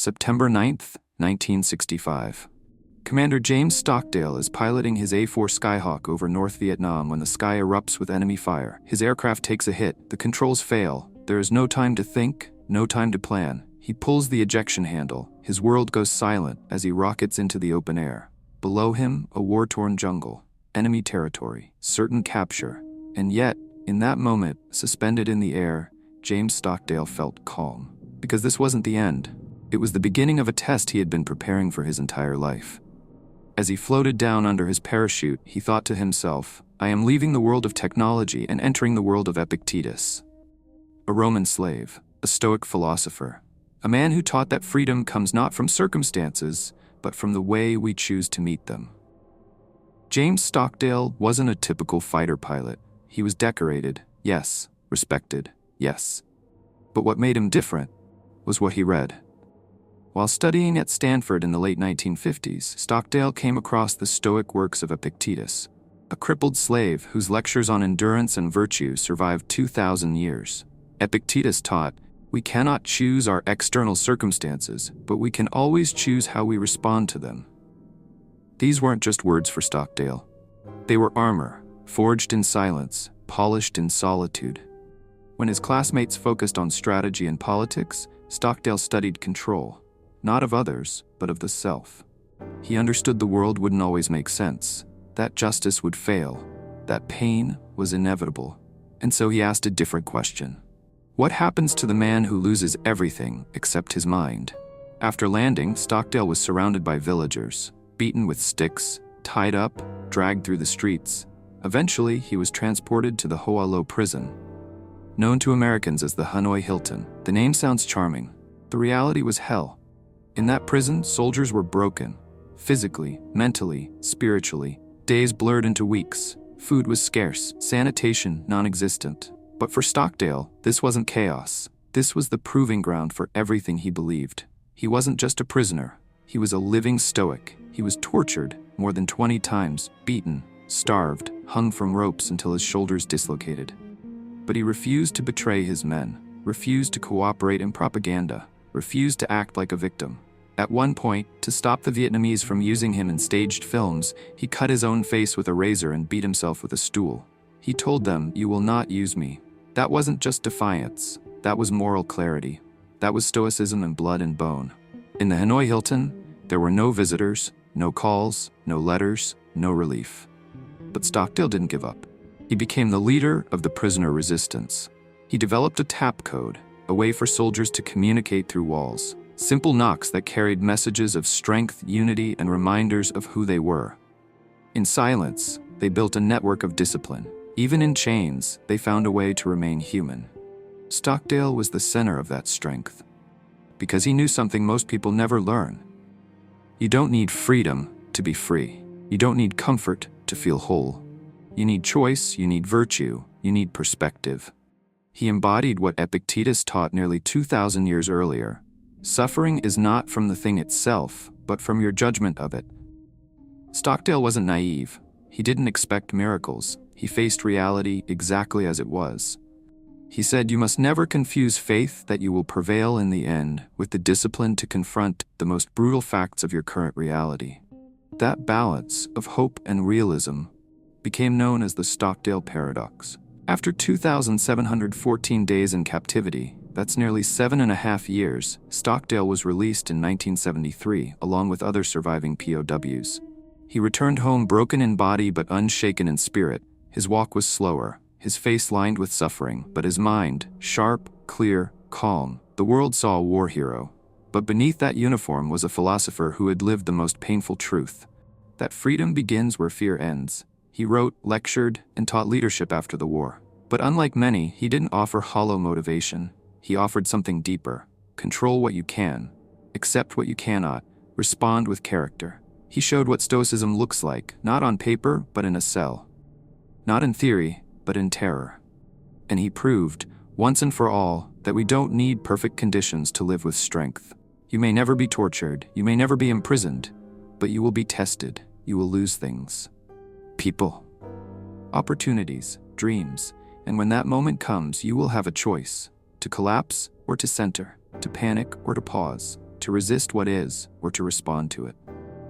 September 9th, 1965. Commander James Stockdale is piloting his A-4 Skyhawk over North Vietnam when the sky erupts with enemy fire. His aircraft takes a hit, the controls fail. There is no time to think, no time to plan. He pulls the ejection handle. His world goes silent as he rockets into the open air. Below him, a war-torn jungle, enemy territory, certain capture. And yet, in that moment, suspended in the air, James Stockdale felt calm. Because this wasn't the end. It was the beginning of a test he had been preparing for his entire life. As he floated down under his parachute, he thought to himself, I am leaving the world of technology and entering the world of Epictetus. A Roman slave, a Stoic philosopher, a man who taught that freedom comes not from circumstances, but from the way we choose to meet them. James Stockdale wasn't a typical fighter pilot. He was decorated, yes, respected, yes. But what made him different was what he read. While studying at Stanford in the late 1950s, Stockdale came across the Stoic works of Epictetus, a crippled slave whose lectures on endurance and virtue survived 2,000 years. Epictetus taught, we cannot choose our external circumstances, but we can always choose how we respond to them. These weren't just words for Stockdale. They were armor, forged in silence, polished in solitude. When his classmates focused on strategy and politics, Stockdale studied control, not of others, but of the self. He understood the world wouldn't always make sense, that justice would fail, that pain was inevitable, and so he asked a different question. What happens to the man who loses everything except his mind? After landing, Stockdale was surrounded by villagers, beaten with sticks, tied up, dragged through the streets. Eventually, he was transported to the Hoa Lo prison. Known to Americans as the Hanoi Hilton, the name sounds charming. The reality was hell. In that prison, soldiers were broken, physically, mentally, spiritually. Days blurred into weeks. Food was scarce, sanitation non-existent. But for Stockdale, this wasn't chaos. This was the proving ground for everything he believed. He wasn't just a prisoner. He was a living Stoic. He was tortured more than 20 times, beaten, starved, hung from ropes until his shoulders dislocated. But he refused to betray his men, refused to cooperate in propaganda, refused to act like a victim. At one point, to stop the Vietnamese from using him in staged films, he cut his own face with a razor and beat himself with a stool. He told them, "You will not use me." That wasn't just defiance. That was moral clarity. That was stoicism in blood and bone. In the Hanoi Hilton, there were no visitors, no calls, no letters, no relief. But Stockdale didn't give up. He became the leader of the prisoner resistance. He developed a tap code, a way for soldiers to communicate through walls. Simple knocks that carried messages of strength, unity, and reminders of who they were. In silence, they built a network of discipline. Even in chains, they found a way to remain human. Stockdale was the center of that strength. Because he knew something most people never learn. You don't need freedom to be free. You don't need comfort to feel whole. You need choice, you need virtue, you need perspective. He embodied what Epictetus taught nearly 2,000 years earlier. Suffering is not from the thing itself, but from your judgment of it. Stockdale wasn't naive. He didn't expect miracles. He faced reality exactly as it was. He said, you must never confuse faith that you will prevail in the end with the discipline to confront the most brutal facts of your current reality. That balance of hope and realism became known as the Stockdale Paradox. After 2,714 days in captivity, that's nearly 7.5 years, Stockdale was released in 1973 along with other surviving POWs. He returned home broken in body but unshaken in spirit. His walk was slower, his face lined with suffering, but his mind, sharp, clear, calm. The world saw a war hero. But beneath that uniform was a philosopher who had lived the most painful truth. That freedom begins where fear ends. He wrote, lectured, and taught leadership after the war. But unlike many, he didn't offer hollow motivation. He offered something deeper. Control what you can. Accept what you cannot. Respond with character. He showed what stoicism looks like, not on paper, but in a cell. Not in theory, but in terror. And he proved, once and for all, that we don't need perfect conditions to live with strength. You may never be tortured, you may never be imprisoned, but you will be tested, you will lose things. People. Opportunities, dreams, and when that moment comes, you will have a choice, to collapse or to center, to panic or to pause. to resist what is, or to respond to it.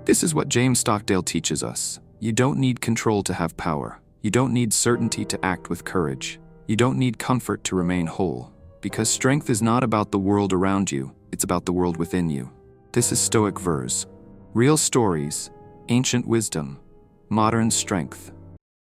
This is what James Stockdale teaches us. You don't need control to have power. You don't need certainty to act with courage. You don't need comfort to remain whole. Because strength is not about the world around you, it's about the world within you. This is Stoic Verz. Real stories, ancient wisdom, modern strength.